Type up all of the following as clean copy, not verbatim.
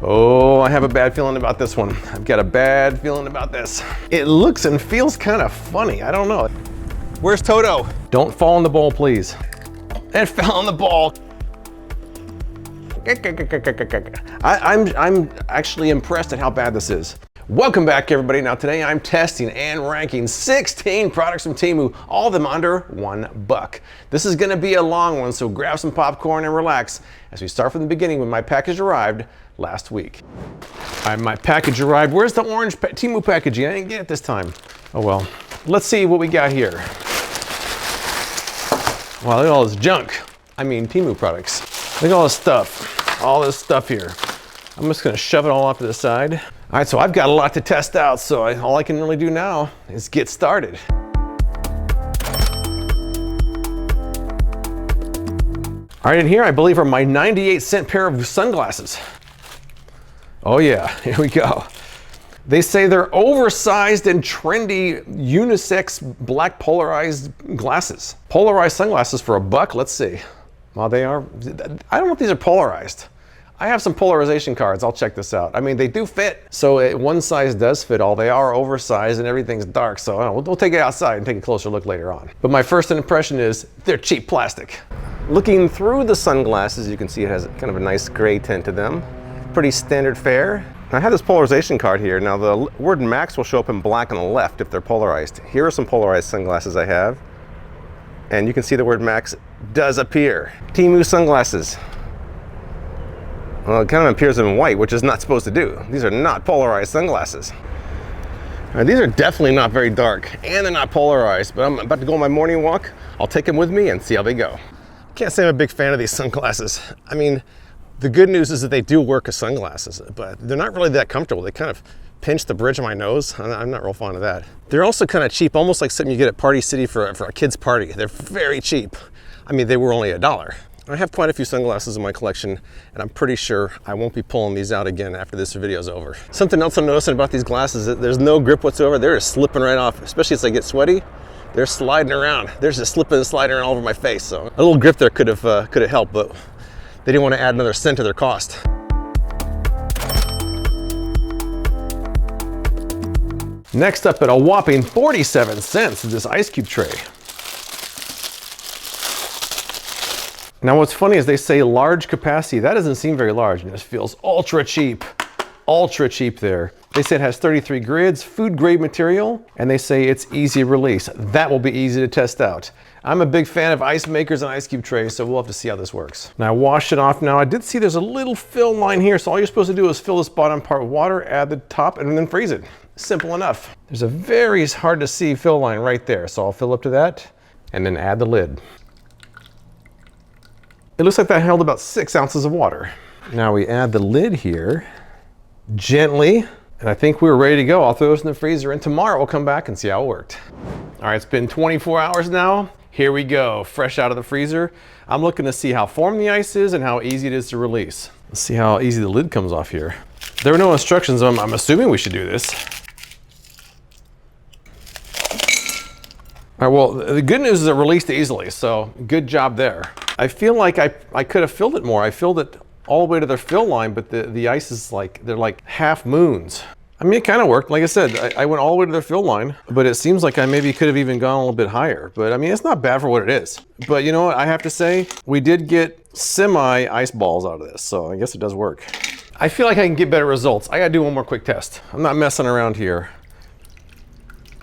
Oh, I have a bad feeling about this one. I've got a bad feeling about this. It looks and feels kind of funny. I don't know. Where's Toto? Don't fall in the bowl, please. It fell in the bowl. I'm actually impressed at how bad this is. Welcome back, everybody. Now today I'm testing and ranking 16 products from Temu, all of them under $1. This is gonna be a long one, so grab some popcorn and relax as we start from the beginning when my package arrived last week. All right, my package arrived. Where's the orange Temu packaging? I didn't get it this time. Oh well. Let's see what we got here. Wow, look at all this junk. I mean Temu products. Look at all this stuff. All this stuff here. I'm just gonna shove it all off to the side. All right, so I've got a lot to test out, so all I can really do now is get started. All right, in here I believe are my 98-cent pair of sunglasses. Oh yeah, here we go. They say they're oversized and trendy unisex black polarized glasses. Polarized sunglasses for $1, let's see. Well, they are, I don't know if these are polarized. I have some polarization cards, I'll check this out. I mean, they do fit, so one size does fit all. They are oversized and everything's dark, so I don't know, we'll take it outside and take a closer look later on. But my first impression is they're cheap plastic. Looking through the sunglasses, you can see it has kind of a nice gray tint to them. Pretty standard fare. I have this polarization card here. Now the word Max will show up in black on the left if they're polarized. Here are some polarized sunglasses I have. And you can see the word Max does appear. Temu sunglasses. Well, it kind of appears in white, which is not supposed to do. These are not polarized sunglasses. These are definitely not very dark, and they're not polarized, but I'm about to go on my morning walk. I'll take them with me and see how they go. Can't say I'm a big fan of these sunglasses. I mean, the good news is that they do work as sunglasses, but they're not really that comfortable. They kind of pinch the bridge of my nose. I'm not real fond of that. They're also kind of cheap, almost like something you get at Party City for a kid's party. They're very cheap. I mean, they were only $1. I have quite a few sunglasses in my collection, and I'm pretty sure I won't be pulling these out again after this video is over. Something else I'm noticing about these glasses is that there's no grip whatsoever. They're just slipping right off, especially as I get sweaty. They're sliding around. They're just slipping and sliding around all over my face. So a little grip there could have helped, but they didn't want to add another cent to their cost. Next up at a whopping 47 cents is this ice cube tray. Now what's funny is they say large capacity. That doesn't seem very large, and this feels ultra cheap there. They say it has 33 grids, food grade material, and they say it's easy release. That will be easy to test out. I'm a big fan of ice makers and ice cube trays, so we'll have to see how this works. Now I washed it off now. I did see there's a little fill line here, so all you're supposed to do is fill this bottom part with water, add the top, and then freeze it. Simple enough. There's a very hard to see fill line right there, so I'll fill up to that and then add the lid. It looks like that held about 6 ounces of water. Now we add the lid here, gently, and I think we're ready to go. I'll throw this in the freezer, and tomorrow we'll come back and see how it worked. All right, it's been 24 hours now. Here we go, fresh out of the freezer. I'm looking to see how firm the ice is and how easy it is to release. Let's see how easy the lid comes off here. There were no instructions, I'm assuming we should do this. All right, well, the good news is it released easily, so good job there. I feel like I could have filled it more. I filled it all the way to their fill line, but the ice is they're like half moons. I mean, it kind of worked. Like I said, I went all the way to their fill line, but it seems like I maybe could have even gone a little bit higher. But I mean, it's not bad for what it is. But you know what, I have to say, we did get semi ice balls out of this, so I guess it does work. I feel like I can get better results. I gotta do one more quick test. I'm not messing around here.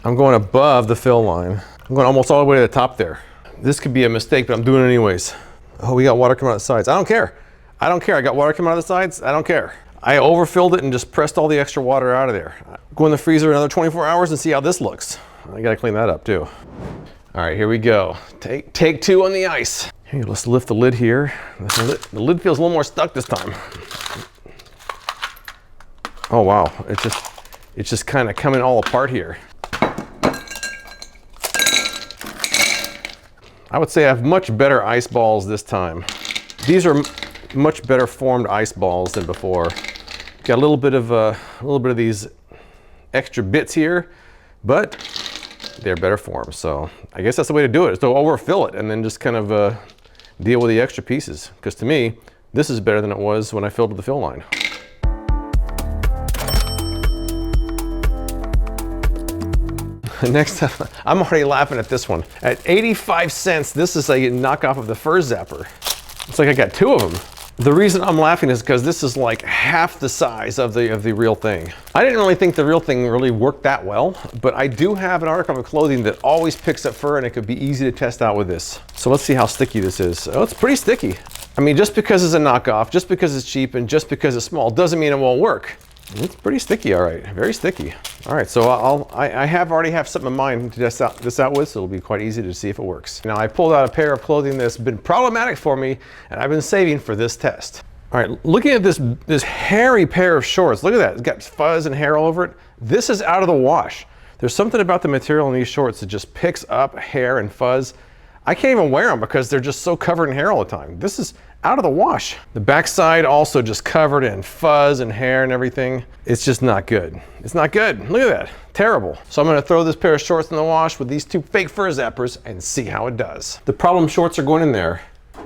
I'm going above the fill line. I'm going almost all the way to the top there. This could be a mistake, but I'm doing it anyways. Oh, we got water coming out of the sides. I don't care. I don't care. I got water coming out of the sides. I don't care. I overfilled it and just pressed all the extra water out of there. Go in the freezer another 24 hours and see how this looks. I gotta clean that up too. All right, here we go. Take two on the ice. Here, let's lift the lid here. The lid feels a little more stuck this time. Oh wow, it's just kind of coming all apart here. I would say I have much better ice balls this time. These are much better formed ice balls than before. Got a little bit of these extra bits here, but they're better formed. So I guess that's the way to do it, is to overfill it and then just kind of deal with the extra pieces. Because to me, this is better than it was when I filled with the fill line. Next up, I'm already laughing at this one. At 85 cents, this is a knockoff of the Fur Zapper. It's like I got two of them. The reason I'm laughing is because this is like half the size of the real thing. I didn't really think the real thing really worked that well, but I do have an article of clothing that always picks up fur, and it could be easy to test out with this. So let's see how sticky this is. Oh, it's pretty sticky. I mean, just because it's a knockoff, just because it's cheap, and just because it's small doesn't mean it won't work. It's pretty sticky, all right, very sticky. All right, so I already have something in mind to test this out with, so it'll be quite easy to see if it works. Now I pulled out a pair of clothing that's been problematic for me, and I've been saving for this test. All right, looking at this hairy pair of shorts, look at that, it's got fuzz and hair all over it. This is out of the wash. There's something about the material in these shorts that just picks up hair and fuzz. I can't even wear them because they're just so covered in hair all the time. This is out of the wash. The backside also just covered in fuzz and hair and everything. It's just not good. It's not good. Look at that. Terrible. So I'm gonna throw this pair of shorts in the wash with these two fake Fur Zappers and see how it does. The problem shorts are going in there.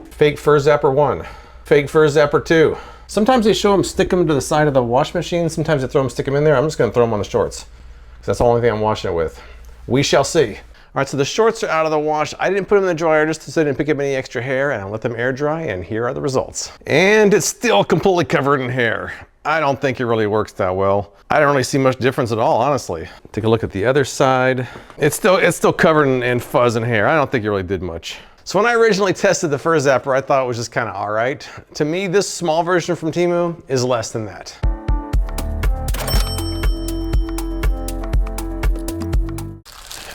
Fake Fur Zapper 1. Fake Fur Zapper 2. Sometimes they show them, stick them to the side of the wash machine. Sometimes they throw them, stick them in there. I'm just gonna throw them on the shorts, because that's the only thing I'm washing it with. We shall see. All right, so the shorts are out of the wash. I didn't put them in the dryer just so I didn't pick up any extra hair, and I let them air dry, and here are the results. And it's still completely covered in hair. I don't think it really works that well. I don't really see much difference at all, honestly. Take a look at the other side. It's still covered in fuzz and hair. I don't think it really did much. So when I originally tested the Fur Zapper, I thought it was just kind of all right. To me, this small version from Temu is less than that.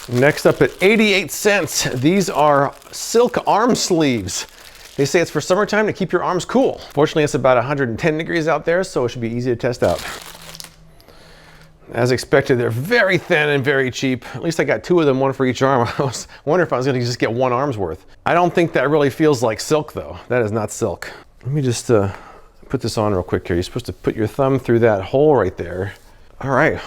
Next up at 88 cents, these are silk arm sleeves. They say it's for summertime to keep your arms cool. Fortunately, it's about 110 degrees out there, so it should be easy to test out. As expected, they're very thin and very cheap. At least I got two of them, one for each arm. I was wondering if I was gonna just get one arm's worth. I don't think that really feels like silk though. That is not silk. Let me just put this on real quick here. You're supposed to put your thumb through that hole right there. All right.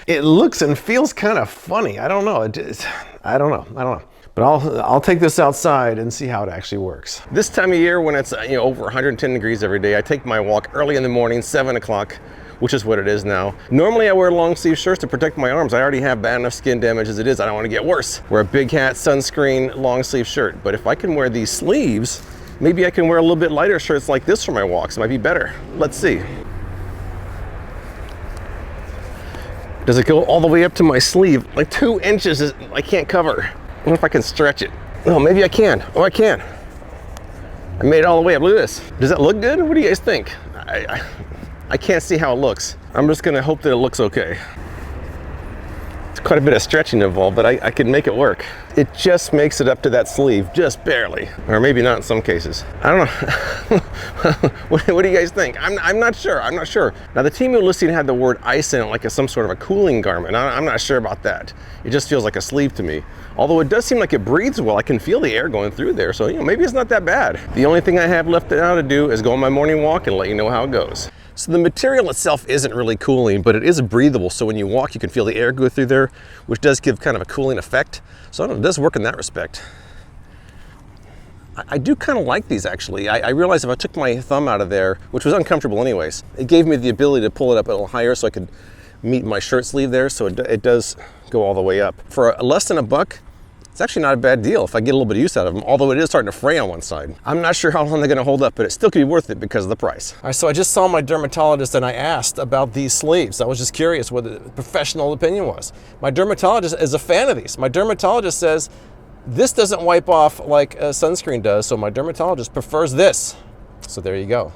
It looks and feels kind of funny. I don't know. I don't know. But I'll take this outside and see how it actually works. This time of year when it's over 110 degrees every day, I take my walk early in the morning, 7 o'clock, which is what it is now. Normally I wear long sleeve shirts to protect my arms. I already have bad enough skin damage as it is. I don't want to get worse. Wear a big hat, sunscreen, long sleeve shirt. But if I can wear these sleeves, maybe I can wear a little bit lighter shirts like this for my walks. It might be better. Let's see. Does it go all the way up to my sleeve? Like 2 inches is, I can't cover. I wonder if I can stretch it. Oh, maybe I can. Oh, I can. I made it all the way up. Look at this. Does that look good? What do you guys think? I can't see how it looks. I'm just gonna hope that it looks okay. It's quite a bit of stretching involved, but I can make it work. It just makes it up to that sleeve, just barely. Or maybe not in some cases. I don't know. What do you guys think? I'm not sure. I'm not sure. Now the Temu listing had the word ice in it like some sort of a cooling garment. I'm not sure about that. It just feels like a sleeve to me. Although it does seem like it breathes well. I can feel the air going through there. So maybe it's not that bad. The only thing I have left now to do is go on my morning walk and let you know how it goes. So the material itself isn't really cooling, but it is breathable. So when you walk, you can feel the air go through there, which does give kind of a cooling effect. So I don't know, it does work in that respect. I do kind of like these actually. I realized if I took my thumb out of there, which was uncomfortable anyways, it gave me the ability to pull it up a little higher so I could meet my shirt sleeve there. So it does go all the way up. For less than $1, it's actually not a bad deal if I get a little bit of use out of them, although it is starting to fray on one side. I'm not sure how long they're gonna hold up, but it still could be worth it because of the price. All right, so I just saw my dermatologist and I asked about these sleeves. I was just curious what the professional opinion was. My dermatologist is a fan of these. My dermatologist says this doesn't wipe off like a sunscreen does, so my dermatologist prefers this. So there you go.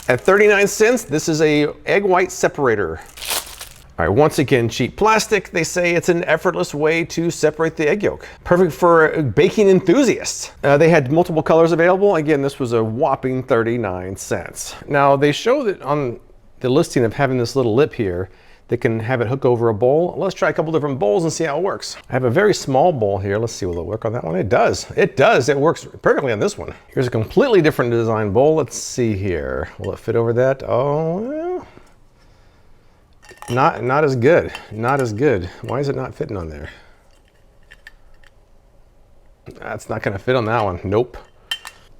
At 39 cents, this is a egg white separator. All right, once again, cheap plastic. They say it's an effortless way to separate the egg yolk. Perfect for baking enthusiasts. They had multiple colors available. Again, this was a whopping 39 cents. Now, they show that on the listing of having this little lip here, they can have it hook over a bowl. Let's try a couple different bowls and see how it works. I have a very small bowl here. Let's see, will it work on that one? It does. It does. It works perfectly on this one. Here's a completely different design bowl. Let's see here. Will it fit over that? Oh, well. Not as good. Not as good. Why is it not fitting on there? That's not gonna fit on that one. Nope.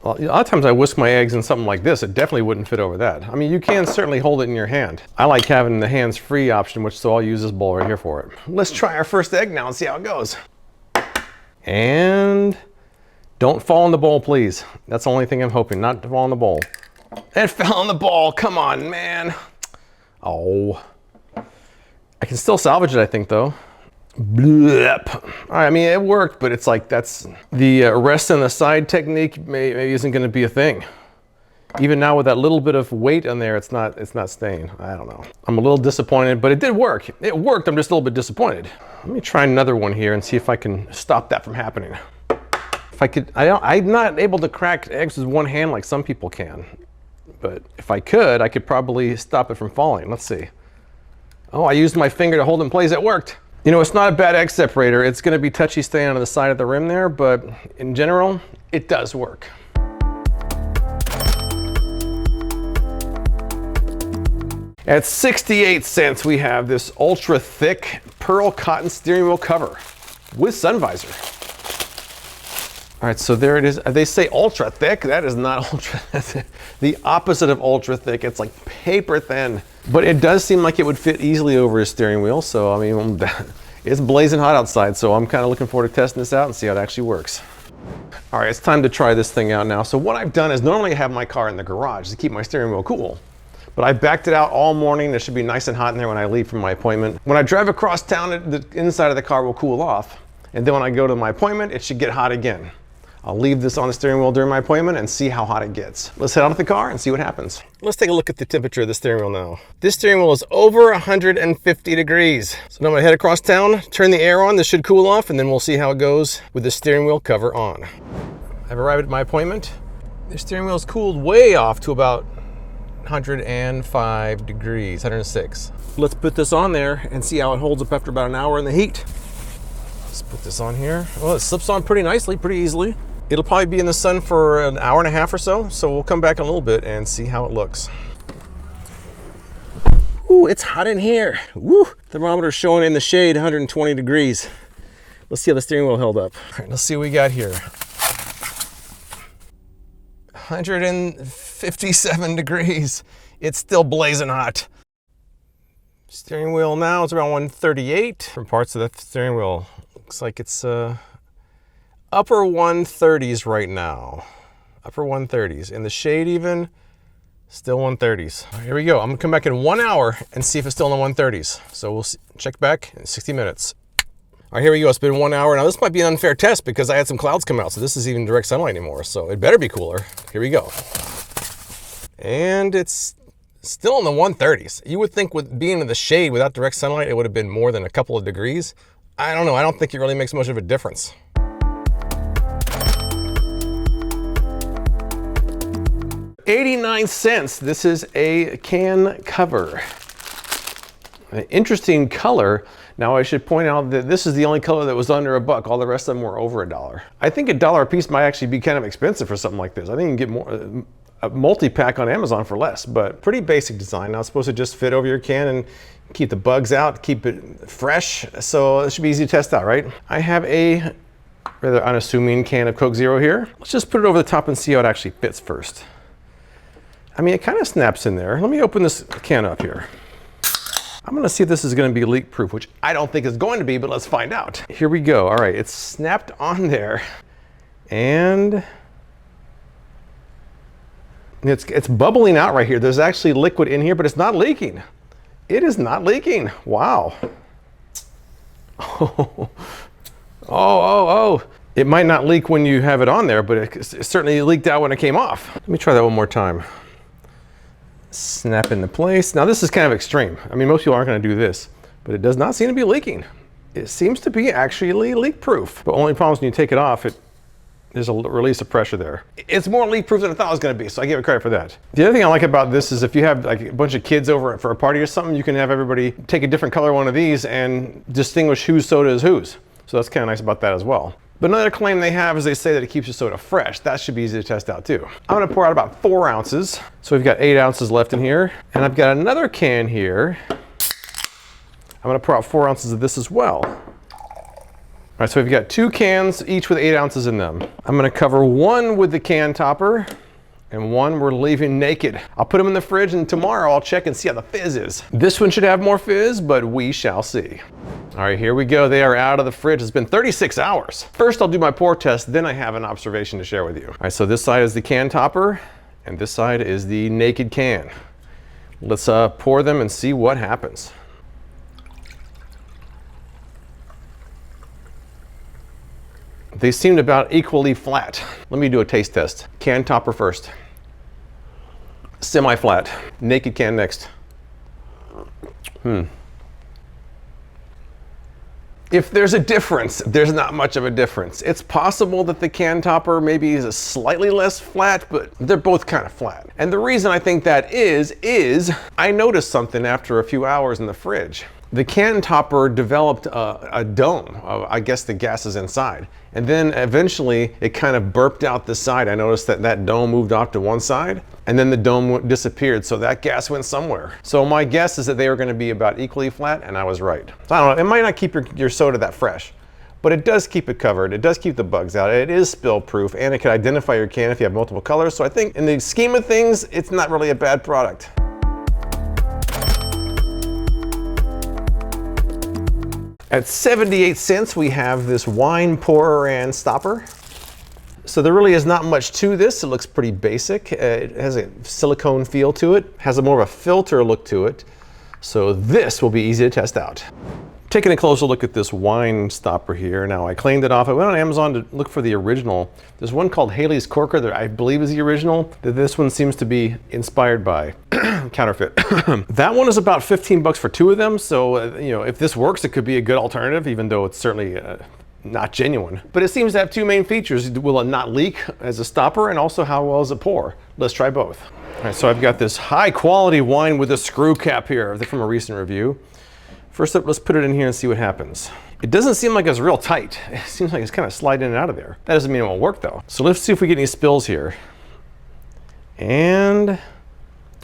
Well, a lot of times I whisk my eggs in something like this. It definitely wouldn't fit over that. I mean, you can certainly hold it in your hand. I like having the hands-free option, which so I'll use this bowl right here for it. Let's try our first egg now and see how it goes. And don't fall in the bowl, please. That's the only thing I'm hoping, not to fall in the bowl. It fell in the bowl. Come on, man. Oh. I can still salvage it, I think, though. Blep. All right, I mean, it worked, but it's like that's the rest on the side technique maybe isn't going to be a thing. Even now with that little bit of weight on there, it's not staying. I don't know. I'm a little disappointed, but it did work. It worked. I'm just a little bit disappointed. Let me try another one here and see if I can stop that from happening. If I could, I'm not able to crack eggs with one hand like some people can, but if I could probably stop it from falling. Let's see. Oh, I used my finger to hold in place. It worked. You know, it's not a bad egg separator. It's going to be touchy staying on the side of the rim there, but in general, it does work. At 68 cents, we have this ultra thick pearl cotton steering wheel cover with sun visor. All right, so there it is. They say ultra thick. That is not ultra. That's the opposite of ultra thick. It's like paper thin. But it does seem like it would fit easily over a steering wheel. So, I mean, it's blazing hot outside. So I'm kind of looking forward to testing this out and see how it actually works. All right, it's time to try this thing out now. So what I've done is normally I have my car in the garage to keep my steering wheel cool. But I backed it out all morning. It should be nice and hot in there when I leave from my appointment. When I drive across town, the inside of the car will cool off. And then when I go to my appointment, it should get hot again. I'll leave this on the steering wheel during my appointment and see how hot it gets. Let's head out of the car and see what happens. Let's take a look at the temperature of the steering wheel now. This steering wheel is over 150 degrees. So now I'm gonna head across town, turn the air on, this should cool off, and then we'll see how it goes with the steering wheel cover on. I've arrived at my appointment. The steering wheel is cooled way off to about 105 degrees, 106. Let's put this on there and see how it holds up after about an hour in the heat. Let's put this on here. Well, it slips on pretty nicely, pretty easily. It'll probably be in the sun for an hour and a half or so we'll come back in a little bit and see how it looks. Ooh, it's hot in here. Woo! Thermometer's showing in the shade 120 degrees. Let's see how the steering wheel held up. All right, let's see what we got here. 157 degrees. It's still blazing hot. Steering wheel now is around 138. Different parts of the steering wheel. Looks like it's upper 130s right now. Upper 130s. In the shade even, still 130s. Right, here we go. I'm gonna come back in 1 hour and see if it's still in the 130s. So we'll check back in 60 minutes. All right, here we go. It's been 1 hour. Now this might be an unfair test because I had some clouds come out, so this is even direct sunlight anymore. So it better be cooler. Here we go. And it's still in the 130s. You would think with being in the shade without direct sunlight, it would have been more than a couple of degrees. I don't know. I don't think it really makes much of a difference. $0.89. This is a can cover. An interesting color. Now I should point out that this is the only color that was under $1. All the rest of them were over $1. I think $1 a piece might actually be kind of expensive for something like this. I think you can get more a multi-pack on Amazon for less, but pretty basic design. Now it's supposed to just fit over your can and keep the bugs out, keep it fresh. So it should be easy to test out, right? I have a rather unassuming can of Coke Zero here. Let's just put it over the top and see how it actually fits first. I mean, it kind of snaps in there. Let me open this can up here. I'm gonna see if this is gonna be leak proof, which I don't think it's going to be, but let's find out. Here we go. All right, it's snapped on there. And it's bubbling out right here. There's actually liquid in here, but it's not leaking. It is not leaking. Wow. Oh. It might not leak when you have it on there, but it certainly leaked out when it came off. Let me try that one more time. Snap into place. Now this is kind of extreme. I mean, most people aren't going to do this, but it does not seem to be leaking. It seems to be actually leak proof. But only problem is when you take it off, there's a release of pressure there. It's more leak proof than I thought it was going to be, so I give it credit for that. The other thing I like about this is if you have like a bunch of kids over for a party or something, you can have everybody take a different color one of these and distinguish whose soda is whose. So that's kind of nice about that as well. But another claim they have is they say that it keeps your soda fresh. That should be easy to test out too. I'm gonna pour out about 4 ounces. So we've got 8 ounces left in here. And I've got another can here. I'm gonna pour out 4 ounces of this as well. right, so we've got 2 cans, each with 8 ounces in them. I'm gonna cover one with the can topper, and one we're leaving naked. I'll put them in the fridge, and tomorrow I'll check and see how the fizz is. This one should have more fizz, but we shall see. All right, here we go. They are out of the fridge. It's been 36 hours. First, I'll do my pour test, then I have an observation to share with you. All right, so this side is the can topper, and this side is the naked can. Let's pour them and see what happens. They seemed about equally flat. Let me do a taste test. Can topper first. Semi-flat. Naked can next. If there's a difference, there's not much of a difference. It's possible that the can topper maybe is slightly less flat, but they're both kind of flat. And the reason I think that is I noticed something after a few hours in the fridge. The can topper developed a dome. I guess the gas is inside. And then eventually it kind of burped out the side. I noticed that that dome moved off to one side, and then the dome disappeared, so that gas went somewhere. So my guess is that they were going to be about equally flat, and I was right. So I don't know, it might not keep your soda that fresh, but it does keep it covered. It does keep the bugs out. It is spill proof, and it can identify your can if you have multiple colors. So I think in the scheme of things, it's not really a bad product. At 78 cents, we have this wine pourer and stopper. So there really is not much to this. It looks pretty basic. It has a silicone feel to it, has a more of a filter look to it. So this will be easy to test out. Taking a closer look at this wine stopper here. Now I cleaned it off. I went on Amazon to look for the original. There's one called Haley's Corker that I believe is the original, that this one seems to be inspired by. Counterfeit. That one is about 15 bucks for 2 of them. So, you know, if this works, it could be a good alternative, even though it's certainly not genuine. But it seems to have 2 main features. Will it not leak as a stopper, and also how well does it pour? Let's try both. All right, so I've got this high quality wine with a screw cap here from a recent review. First up, let's put it in here and see what happens. It doesn't seem like it's real tight. It seems like it's kind of sliding in and out of there. That doesn't mean it won't work though. So let's see if we get any spills here. And,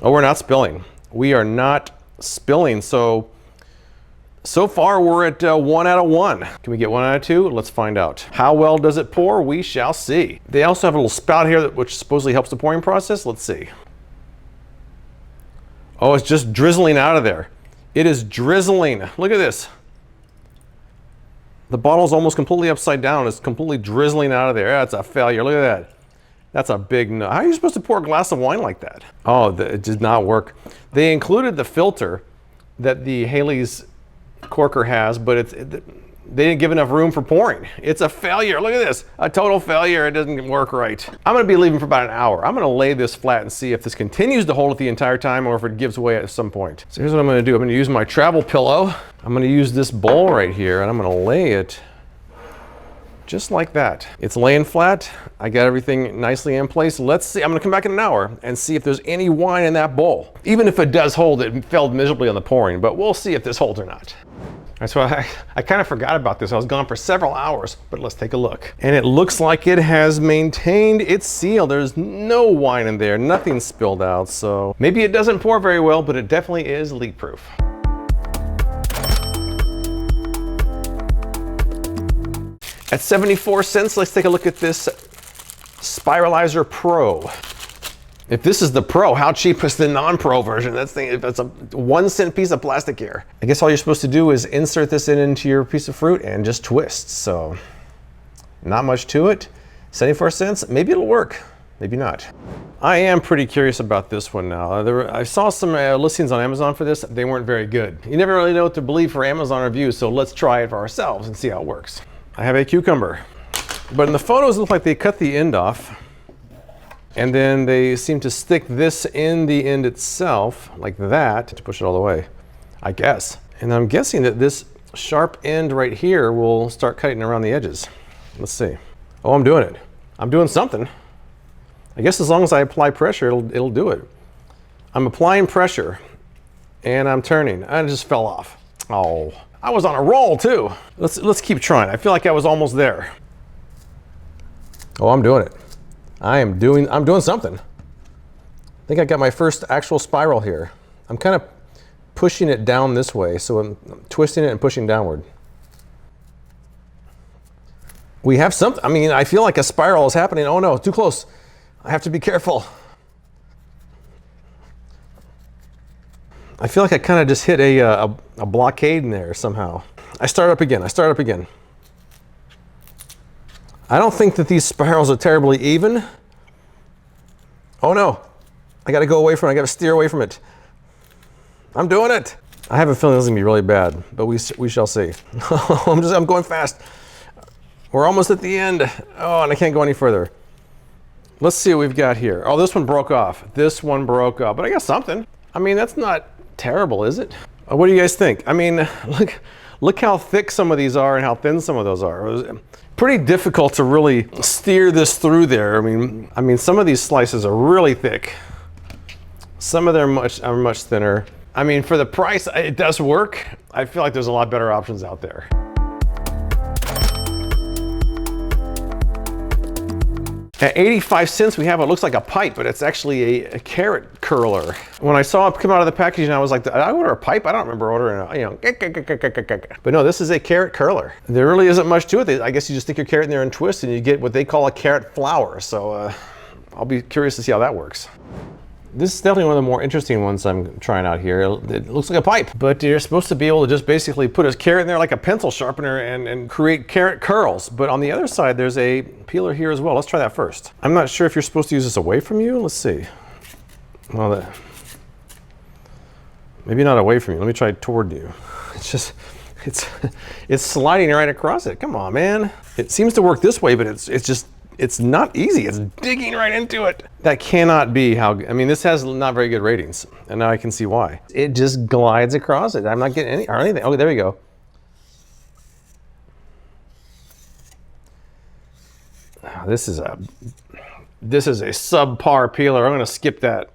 oh, we're not spilling. We are not spilling. So far we're at 1 out of 1. Can we get 1 out of 2? Let's find out. How well does it pour? We shall see. They also have a little spout here which supposedly helps the pouring process. Let's see. Oh, it's just drizzling out of there. It is drizzling. Look at this. The bottle's almost completely upside down. It's completely drizzling out of there. That's a failure. Look at that. That's a big no. How are you supposed to pour a glass of wine like that? Oh, it did not work. They included the filter that the Haley's Corker has, but they didn't give enough room for pouring. It's a failure. Look at this. A total failure. It doesn't work right. I'm going to be leaving for about an hour. I'm going to lay this flat and see if this continues to hold it the entire time or if it gives way at some point. So here's what I'm going to do. I'm going to use my travel pillow. I'm going to use this bowl right here, and I'm going to lay it just like that. It's laying flat. I got everything nicely in place. Let's see. I'm going to come back in an hour and see if there's any wine in that bowl. Even if it does hold, it failed miserably on the pouring, but we'll see if this holds or not. All right, so I kind of forgot about this. I was gone for several hours, but let's take a look. And it looks like it has maintained its seal. There's no wine in there, nothing spilled out. So maybe it doesn't pour very well, but it definitely is leak proof. At 74 cents, let's take a look at this Spiralizer Pro. If this is the Pro, how cheap is the non-Pro version? That's a 1 cent piece of plastic here. I guess all you're supposed to do is insert this into your piece of fruit and just twist. So not much to it. 74 cents, maybe it'll work, maybe not. I am pretty curious about this one now. I saw some listings on Amazon for this. They weren't very good. You never really know what to believe for Amazon reviews, so let's try it for ourselves and see how it works. I have a cucumber, but in the photos it looked like they cut the end off. And then they seem to stick this in the end itself, like that, to push it all the way, I guess. And I'm guessing that this sharp end right here will start cutting around the edges. Let's see. Oh, I'm doing it. I'm doing something. I guess as long as I apply pressure, it'll do it. I'm applying pressure, and I'm turning. And it just fell off. Oh, I was on a roll too. Let's keep trying. I feel like I was almost there. Oh, I'm doing it. I'm doing something. I think I got my first actual spiral here. I'm kind of pushing it down this way, so I'm twisting it and pushing downward. We have something. I mean, I feel like a spiral is happening. Oh no, too close. I have to be careful. I feel like I kind of just hit a blockade in there somehow. I start up again. I don't think that these spirals are terribly even. Oh no, I gotta go away from it. I gotta steer away from it. I'm doing it. I have a feeling this is gonna be really bad, but we shall see. I'm going fast. We're almost at the end. Oh, and I can't go any further. Let's see what we've got here. Oh, this one broke off. This one broke off, but I got something. I mean, that's not terrible, is it? What do you guys think? I mean, look how thick some of these are and how thin some of those are. It was pretty difficult to really steer this through there. I mean, some of these slices are really thick. Some of them are much thinner. I mean, for the price, it does work. I feel like there's a lot better options out there. At 85 cents, we have what looks like a pipe, but it's actually a carrot curler. When I saw it come out of the packaging, I was like, did I order a pipe? I don't remember ordering a, you know, but no, this is a carrot curler. There really isn't much to it. I guess you just stick your carrot in there and twist, and you get what they call a carrot flower. So I'll be curious to see how that works. This is definitely one of the more interesting ones I'm trying out here. It looks like a pipe, but you're supposed to be able to just basically put a carrot in there like a pencil sharpener and create carrot curls. But on the other side, there's a peeler here as well. Let's try that first. I'm not sure if you're supposed to use this away from you. Let's see. Well, maybe not away from you. Let me try toward you. It's just, it's sliding right across it. Come on, man. It seems to work this way, but it's not easy. It's digging right into it. That cannot be how, I mean, this has not very good ratings, and now I can see why. It just glides across it. I'm not getting any, or anything. Okay, there we go. This is a subpar peeler. I'm gonna skip that.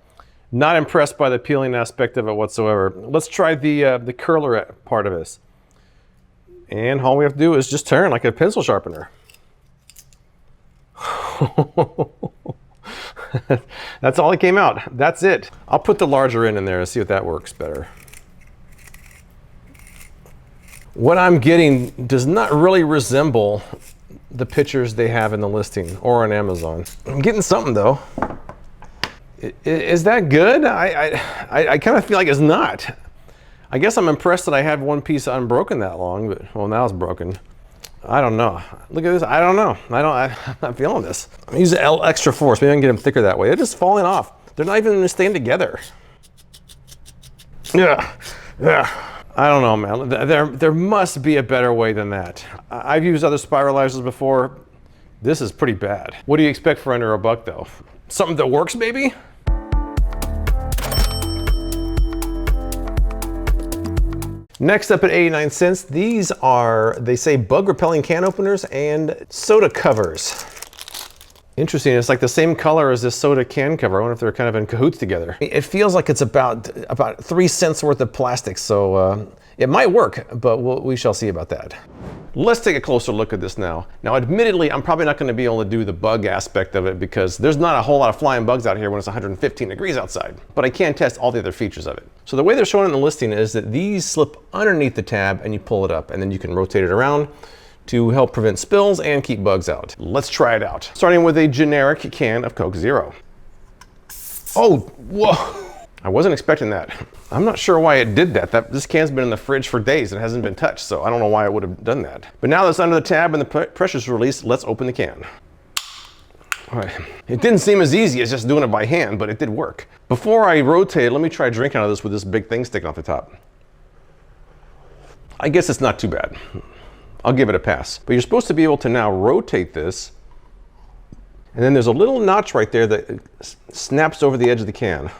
Not impressed by the peeling aspect of it whatsoever. Let's try the curler part of this. And all we have to do is just turn like a pencil sharpener. That's all that came out. That's it. I'll put the larger end in there and see if that works better. What I'm getting does not really resemble the pictures they have in the listing or on Amazon. I'm getting something though. Is that good? I kind of feel like it's not. I guess I'm impressed that I had one piece unbroken that long, but well, now it's broken. I don't know. Look at this. I don't know. I'm not feeling this. I'm using extra force. Maybe I can get them thicker that way. They're just falling off. They're not even staying together. Yeah. I don't know, man. There must be a better way than that. I've used other spiralizers before. This is pretty bad. What do you expect for under $1 though? Something that works, maybe? Next up at 89 cents, these are, they say, bug repelling can openers and soda covers. Interesting, it's like the same color as this soda can cover. I wonder if they're kind of in cahoots together. It feels like it's about 3 cents worth of plastic, so it might work, but we shall see about that. Let's take a closer look at this now. Now, admittedly, I'm probably not going to be able to do the bug aspect of it because there's not a whole lot of flying bugs out here when it's 115 degrees outside, but I can test all the other features of it. So the way they're showing in the listing is that these slip underneath the tab and you pull it up, and then you can rotate it around to help prevent spills and keep bugs out. Let's try it out. Starting with a generic can of Coke Zero. Oh, whoa. I wasn't expecting that. I'm not sure why it did that. This can's been in the fridge for days and hasn't been touched, so I don't know why it would have done that. But now that it's under the tab and the pressure's released, let's open the can. All right. It didn't seem as easy as just doing it by hand, but it did work. Before I rotate it, let me try drinking out of this with this big thing sticking off the top. I guess it's not too bad. I'll give it a pass. But you're supposed to be able to now rotate this, and then there's a little notch right there that snaps over the edge of the can.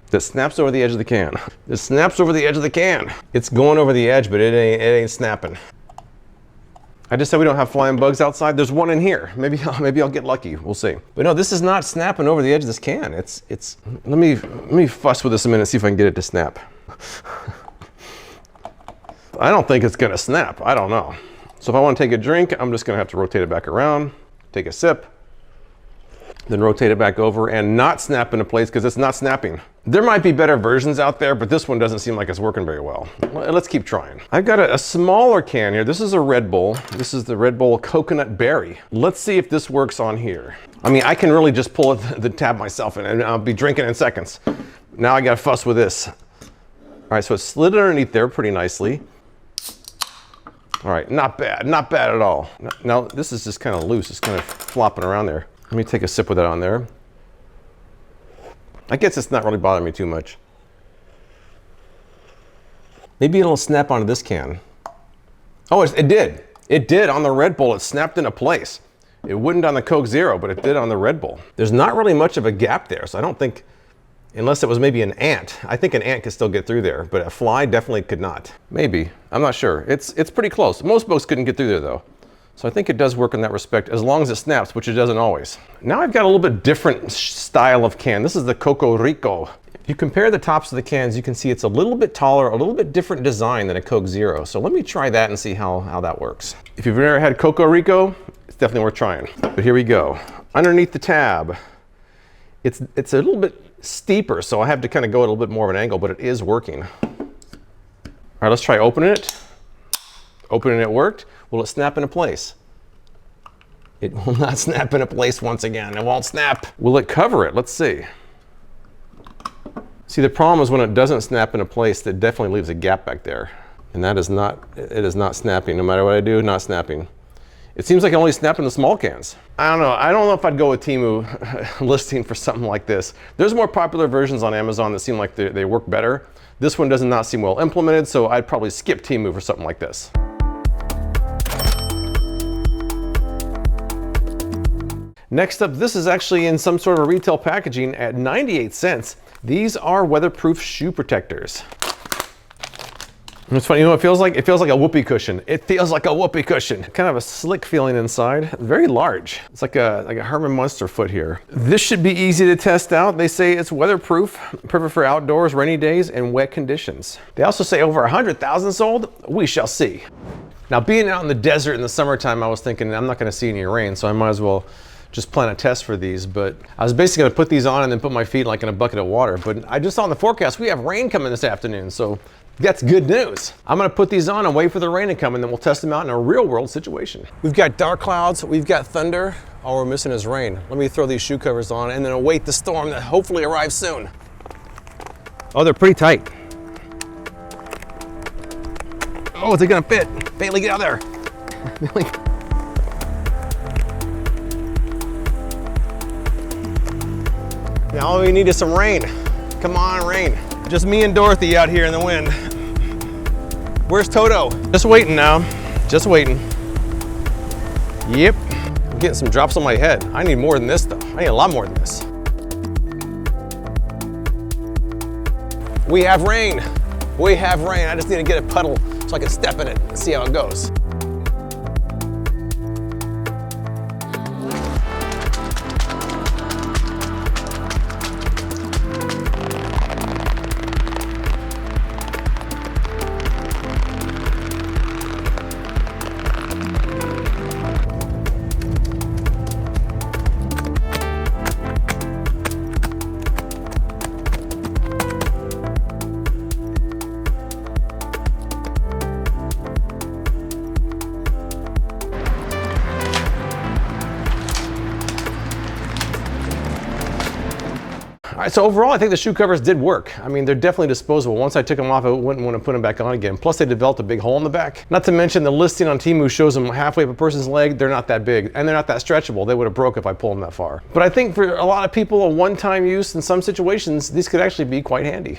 That snaps over the edge of the can. It snaps over the edge of the can. It's going over the edge, but it ain't snapping. I just said we don't have flying bugs outside. There's one in here. Maybe I'll get lucky. We'll see. But no, this is not snapping over the edge of this can. Let me fuss with this a minute and see if I can get it to snap. I don't think it's gonna snap. I don't know. So if I want to take a drink, I'm just gonna have to rotate it back around, take a sip. then rotate it back over and not snap into place because it's not snapping. There might be better versions out there, but this one doesn't seem like it's working very well. Let's keep trying. I've got a smaller can here. This is a Red Bull. This is the Red Bull Coconut Berry. Let's see if this works on here. I mean, I can really just pull the tab myself and I'll be drinking in seconds. Now I gotta fuss with this. All right, so it slid underneath there pretty nicely. All right, not bad at all. Now this is just kind of loose. It's kind of flopping around there. Let me take a sip with that on there. I guess it's not really bothering me too much. Maybe it'll snap onto this can. Oh, it did. It did on the Red Bull. It snapped into place. It wouldn't on the Coke Zero, but it did on the Red Bull. There's not really much of a gap there, so I don't think, unless it was maybe an ant. I think an ant could still get through there, but a fly definitely could not. Maybe, I'm not sure. It's pretty close. Most boats couldn't get through there though. So I think it does work in that respect, as long as it snaps, which it doesn't always. Now I've got a little bit different style of can. This is the Coco Rico. If you compare the tops of the cans, you can see it's a little bit taller, a little bit different design than a Coke Zero. So let me try that and see how that works. If you've never had Coco Rico, it's definitely worth trying. But here we go. Underneath the tab, it's a little bit steeper, so I have to kind of go at a little bit more of an angle, but it is working. All right, let's try opening it. Opening it worked. Will it snap into place? It will not snap into place once again. It won't snap. Will it cover it? Let's see. See, the problem is when it doesn't snap into place, it definitely leaves a gap back there. And that is not, it is not snapping. No matter what I do, not snapping. It seems like it only snaps in the small cans. I don't know if I'd go with Temu listing for something like this. There's more popular versions on Amazon that seem like they work better. This one does not seem well implemented, so I'd probably skip Temu for something like this. Next up, this is actually in some sort of retail packaging at 98 cents. These are weatherproof shoe protectors. It's funny, you know what it feels like? It feels like a whoopee cushion. It feels like a whoopee cushion. Kind of a slick feeling inside. Very large. It's like a Herman Munster foot here. This should be easy to test out. They say it's weatherproof, perfect for outdoors, rainy days, and wet conditions. They also say over 100,000 sold. We shall see. Now, being out in the desert in the summertime, I was thinking I'm not gonna see any rain, so I might as well just plan a test for these, but I was basically gonna put these on and then put my feet like in a bucket of water, but I just saw in the forecast we have rain coming this afternoon, so that's good news. I'm gonna put these on and wait for the rain to come, and then we'll test them out in a real world situation. We've got dark clouds, we've got thunder. All we're missing is rain. Let me throw these shoe covers on and then await the storm that hopefully arrives soon. Oh, they're pretty tight. Oh, is it gonna fit? Bailey, get out there. Bailey. Now all we need is some rain. Come on, rain. Just me and Dorothy out here in the wind. Where's Toto? Just waiting now, just waiting. Yep, I'm getting some drops on my head. I need more than this though. I need a lot more than this. We have rain. We have rain. I just need to get a puddle so I can step in it and see how it goes. All right, so overall, I think the shoe covers did work. I mean, they're definitely disposable. Once I took them off, I wouldn't want to put them back on again. Plus, they developed a big hole in the back. Not to mention, the listing on Temu shows them halfway up a person's leg. They're not that big, and they're not that stretchable. They would have broke if I pulled them that far. But I think for a lot of people, a one-time use in some situations, these could actually be quite handy.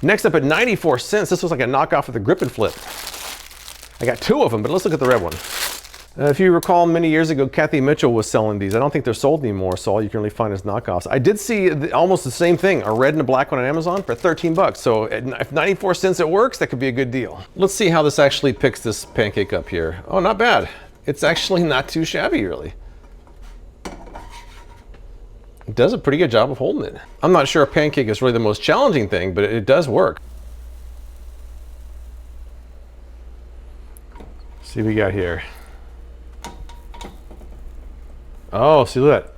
Next up at 94 cents, this was like a knockoff of the grip and flip. I got two of them, but let's look at the red one. If you recall, many years ago, Kathy Mitchell was selling these. I don't think they're sold anymore, so all you can really find is knockoffs. I did see almost the same thing, a red and a black one on Amazon for 13 bucks. So if 94 cents it works, that could be a good deal. Let's see how this actually picks this pancake up here. Oh, not bad. It's actually not too shabby, really. It does a pretty good job of holding it. I'm not sure a pancake is really the most challenging thing, but it does work. See what we got here. Oh, see, look at that.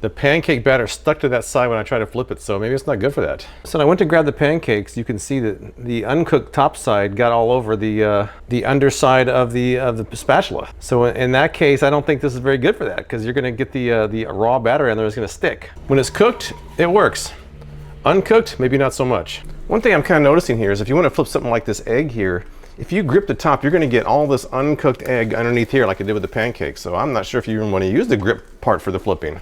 The pancake batter stuck to that side when I tried to flip it, so maybe it's not good for that. So I went to grab the pancakes. You can see that the uncooked top side got all over the underside of the spatula. So in that case, I don't think this is very good for that, because you're going to get the raw batter in there, it's going to stick. When it's cooked, it works. Uncooked, maybe not so much. One thing I'm kind of noticing here is if you want to flip something like this egg here, if you grip the top, you're going to get all this uncooked egg underneath here like I did with the pancakes. So I'm not sure if you even want to use the grip part for the flipping.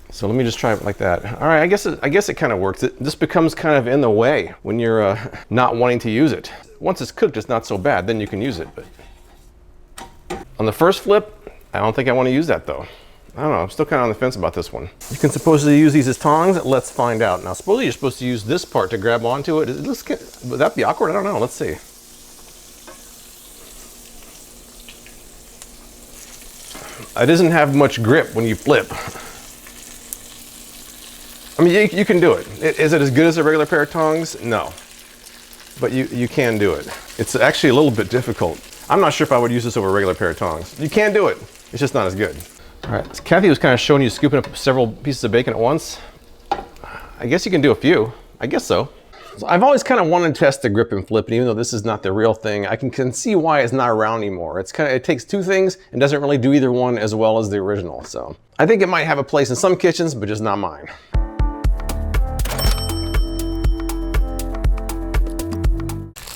So let me just try it like that. All right, I guess it kind of works. It just becomes kind of in the way when you're not wanting to use it. Once it's cooked, it's not so bad. Then you can use it. But on the first flip, I don't think I want to use that though. I don't know. I'm still kind of on the fence about this one. You can supposedly use these as tongs. Let's find out. Now, supposedly you're supposed to use this part to grab onto it. Would that be awkward? I don't know. Let's see. It doesn't have much grip when you flip. I mean, you can do it. Is it as good as a regular pair of tongs? No. But you can do it. It's actually a little bit difficult. I'm not sure if I would use this over a regular pair of tongs. You can do it. It's just not as good. All right, so Kathy was kind of showing you scooping up several pieces of bacon at once. I guess you can do a few. I guess so. So I've always kind of wanted to test the grip and flip, and even though this is not the real thing, I can see why it's not around anymore. It takes two things and doesn't really do either one as well as the original. So I think it might have a place in some kitchens, but just not mine.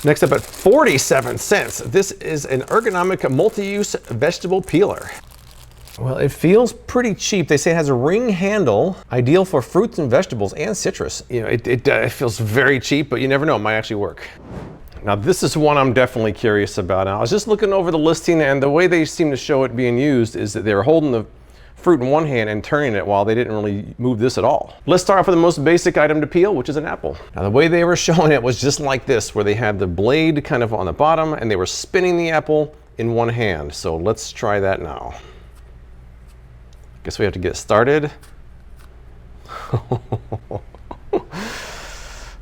Next up at 47 cents, this is an ergonomic multi-use vegetable peeler. Well, it feels pretty cheap. They say it has a ring handle, ideal for fruits and vegetables and citrus. You know, it feels very cheap, but you never know, it might actually work. Now this is one I'm definitely curious about. Now, I was just looking over the listing, and the way they seem to show it being used is that they're holding the fruit in one hand and turning it while they didn't really move this at all. Let's start off with the most basic item to peel, which is an apple. Now the way they were showing it was just like this, where they had the blade kind of on the bottom and they were spinning the apple in one hand. So let's try that now. Guess we have to get started.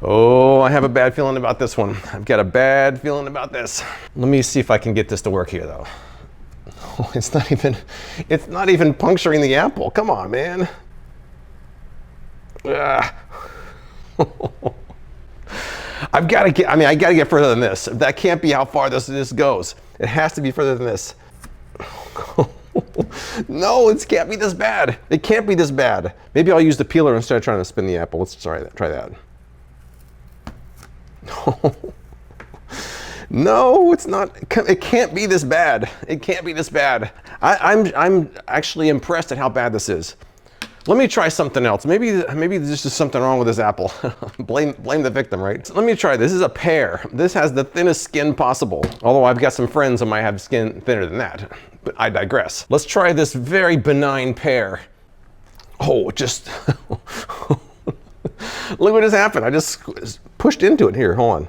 Oh, I have a bad feeling about this one. I've got a bad feeling about this. Let me see if I can get this to work here though. Oh, it's not even puncturing the apple. Come on, man. I gotta get further than this. That can't be how far this goes. It has to be further than this. No, it can't be this bad. It can't be this bad. Maybe I'll use the peeler instead of trying to spin the apple. Let's try that. No, it's not. It can't be this bad. It can't be this bad. I'm actually impressed at how bad this is. Let me try something else. Maybe there's just something wrong with this apple. blame the victim, right? So let me try this. This is a pear. This has the thinnest skin possible. Although I've got some friends who might have skin thinner than that. But I digress. Let's try this very benign pear. Oh, just look what just happened. I just pushed into it. Here, hold on.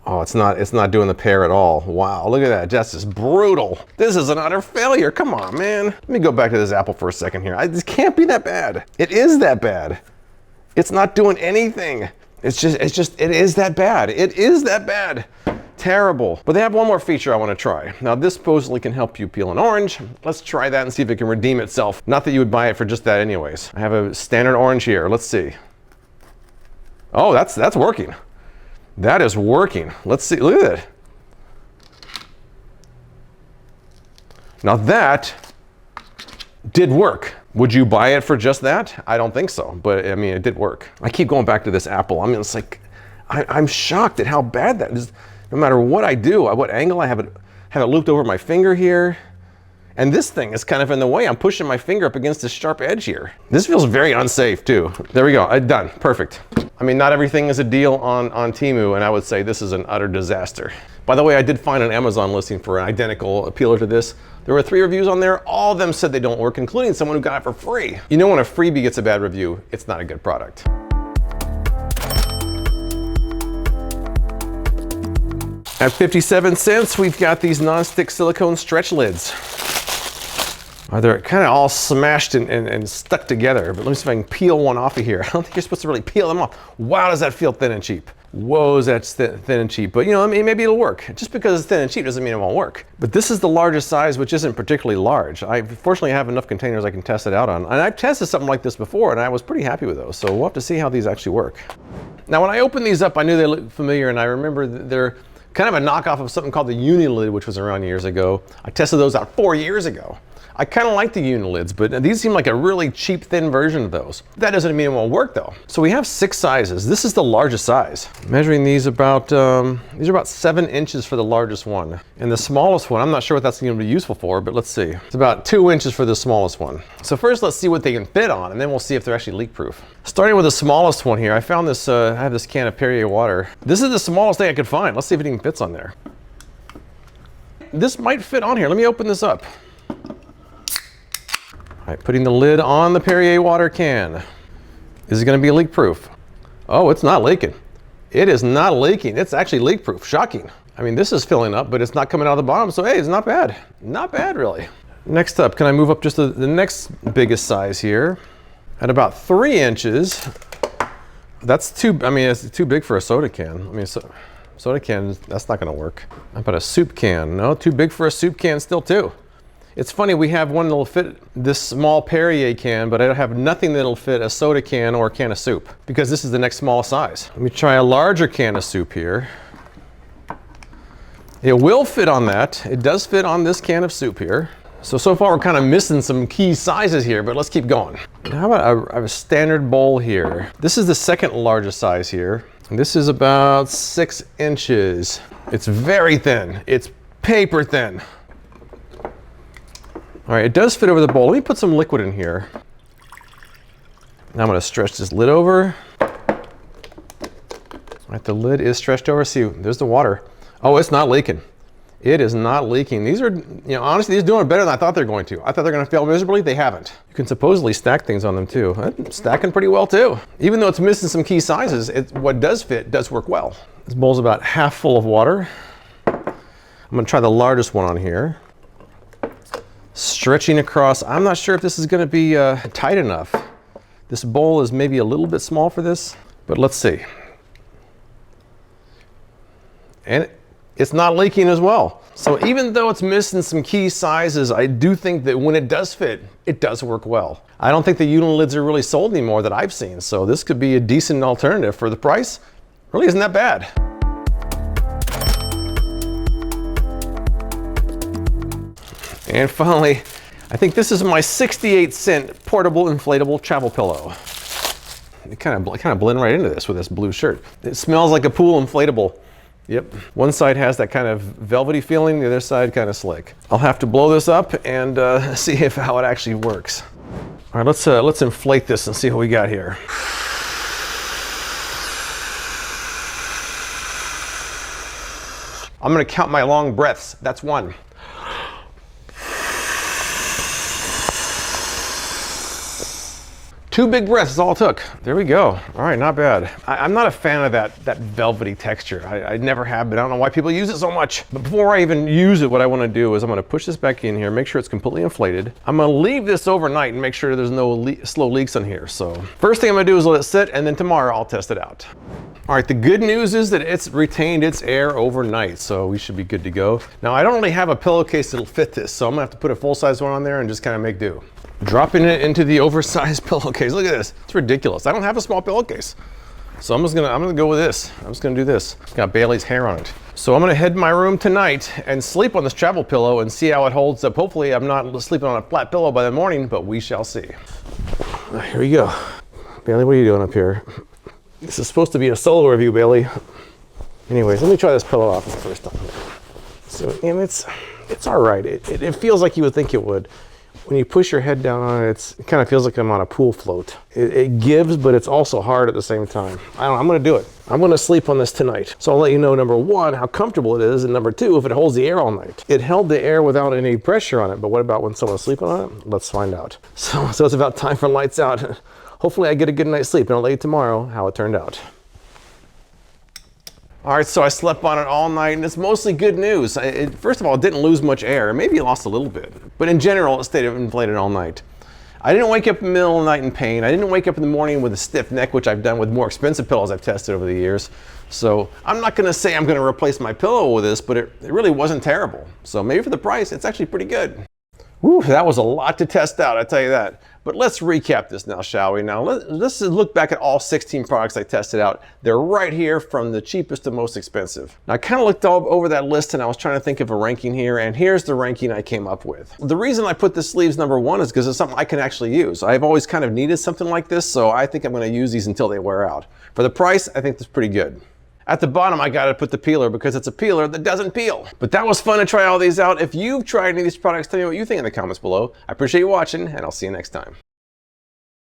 Oh, it's not doing the pear at all. Wow, look at that, that's just brutal. This is an utter failure, come on, man. Let me go back to this apple for a second here. This can't be that bad. It is that bad. It's not doing anything. It is that bad. It is that bad. Terrible. But they have one more feature I want to try. Now this supposedly can help you peel an orange. Let's try that and see if it can redeem itself. Not that you would buy it for just that anyways. I have a standard orange here, let's see. Oh, that's working. That is working. Let's see, look at it. Now that did work. Would you buy it for just that? I don't think so, but I mean, it did work. I keep going back to this apple. I mean, it's like, I'm shocked at how bad that is. No matter what I do, what angle I have it looped over my finger here. And this thing is kind of in the way. I'm pushing my finger up against this sharp edge here. This feels very unsafe too. There we go, done, perfect. I mean, not everything is a deal on Temu, and I would say this is an utter disaster. By the way, I did find an Amazon listing for an identical peeler to this. There were 3 reviews on there. All of them said they don't work, including someone who got it for free. You know when a freebie gets a bad review, it's not a good product. At 57 cents, we've got these non-stick silicone stretch lids. They're kind of all smashed and stuck together, but let me see if I can peel one off of here. I don't think you're supposed to really peel them off. Wow, does that feel thin and cheap. whoa, that's thin and cheap. But you know, I mean, maybe it'll work. Just because it's thin and cheap doesn't mean it won't work. But this is the largest size, which isn't particularly large. I fortunately have enough containers I can test it out on. And I've tested something like this before, and I was pretty happy with those. So we'll have to see how these actually work. Now, when I opened these up, I knew they looked familiar, and I remember they're kind of a knockoff of something called the Unilid, which was around years ago. I tested those out 4 years ago. I kind of like the Unilids, but these seem like a really cheap, thin version of those. That doesn't mean it won't work though. So we have 6 sizes. This is the largest size. Measuring these about, these are about 7 inches for the largest one. And the smallest one, I'm not sure what that's going to be useful for, but let's see. It's about 2 inches for the smallest one. So first let's see what they can fit on, and then we'll see if they're actually leak proof. Starting with the smallest one here, I found this, I have this can of Perrier water. This is the smallest thing I could find. Let's see if it even fits on there. This might fit on here. Let me open this up. All right, putting the lid on the Perrier water can. Is it going to be leak proof? Oh, it's not leaking. It is not leaking. It's actually leak proof. Shocking. I mean, this is filling up, but it's not coming out of the bottom. So hey, it's not bad. Not bad, really. Next up, can I move up just the next biggest size here? At about 3 inches. That's too, I mean, it's too big for a soda can. I mean, soda can, that's not going to work. How about a soup can? No, too big for a soup can still too. It's funny, we have one that'll fit this small Perrier can, but I don't have nothing that'll fit a soda can or a can of soup, because this is the next smallest size. Let me try a larger can of soup here. It will fit on that. It does fit on this can of soup here. So far we're kind of missing some key sizes here, but let's keep going. How about I have a standard bowl here. This is the second largest size here. And this is about 6 inches. It's very thin. It's paper thin. All right, it does fit over the bowl. Let me put some liquid in here. Now I'm gonna stretch this lid over. All right, the lid is stretched over. See, there's the water. Oh, it's not leaking. It is not leaking. These are, you know, honestly, these are doing better than I thought they're going to. I thought they're gonna fail miserably. They haven't. You can supposedly stack things on them too. It's stacking pretty well too. Even though it's missing some key sizes, what does fit does work well. This bowl's about half full of water. I'm gonna try the largest one on here. Stretching across. I'm not sure if this is going to be tight enough. This bowl is maybe a little bit small for this, but let's see. And it's not leaking as well. So even though it's missing some key sizes, I do think that when it does fit, it does work well. I don't think the Unilids are really sold anymore that I've seen, so this could be a decent alternative for the price. Really isn't that bad. And finally, I think this is my 68-cent portable inflatable travel pillow. It kind of blend right into this with this blue shirt. It smells like a pool inflatable. Yep. One side has that kind of velvety feeling, the other side kind of slick. I'll have to blow this up and see how it actually works. All right, let's inflate this and see what we got here. I'm gonna count my long breaths. That's 1. 2 big breaths is all it took. There we go. All right, not bad. I'm not a fan of that velvety texture. I never have been. I don't know why people use it so much. But before I even use it, what I want to do is I'm going to push this back in here, make sure it's completely inflated. I'm going to leave this overnight and make sure there's no slow leaks on here. So first thing I'm going to do is let it sit, and then tomorrow I'll test it out. All right, the good news is that it's retained its air overnight, so we should be good to go. Now, I don't really have a pillowcase that'll fit this, so I'm gonna have to put a full-size one on there and just kind of make do. Dropping it into the oversized pillowcase. Look at this, it's ridiculous. I don't have a small pillowcase. So I'm gonna go with this. I'm just gonna do this. It's got Bailey's hair on it. So I'm gonna head to my room tonight and sleep on this travel pillow and see how it holds up. Hopefully I'm not sleeping on a flat pillow by the morning, but we shall see. Here we go. Bailey, what are you doing up here? This is supposed to be a solo review, Bailey. Anyways, let me try this pillow off the first time. So, and it's all right. It feels like you would think it would. When you push your head down on it, it kind of feels like I'm on a pool float. It gives, but it's also hard at the same time. I'm gonna do it. I'm gonna sleep on this tonight. So I'll let you know, number 1, how comfortable it is, and number 2, if it holds the air all night. It held the air without any pressure on it, but what about when someone's sleeping on it? Let's find out. So it's about time for lights out. Hopefully I get a good night's sleep, and I'll let you tomorrow how it turned out. All right, so I slept on it all night, and it's mostly good news. First of all, it didn't lose much air. Maybe it lost a little bit, but in general, it stayed inflated all night. I didn't wake up in the middle of the night in pain. I didn't wake up in the morning with a stiff neck, which I've done with more expensive pillows I've tested over the years. So I'm not gonna say I'm gonna replace my pillow with this, but it really wasn't terrible. So maybe for the price, it's actually pretty good. Whew, that was a lot to test out, I tell you that. But let's recap this now, shall we? Now, let's look back at all 16 products I tested out. They're right here from the cheapest to most expensive. Now, I kind of looked all over that list and I was trying to think of a ranking here, and here's the ranking I came up with. The reason I put the sleeves #1 is because it's something I can actually use. I've always kind of needed something like this, so I think I'm going to use these until they wear out. For the price, I think that's pretty good. At the bottom, I gotta put the peeler because it's a peeler that doesn't peel. But that was fun to try all these out. If you've tried any of these products, tell me what you think in the comments below. I appreciate you watching, and I'll see you next time.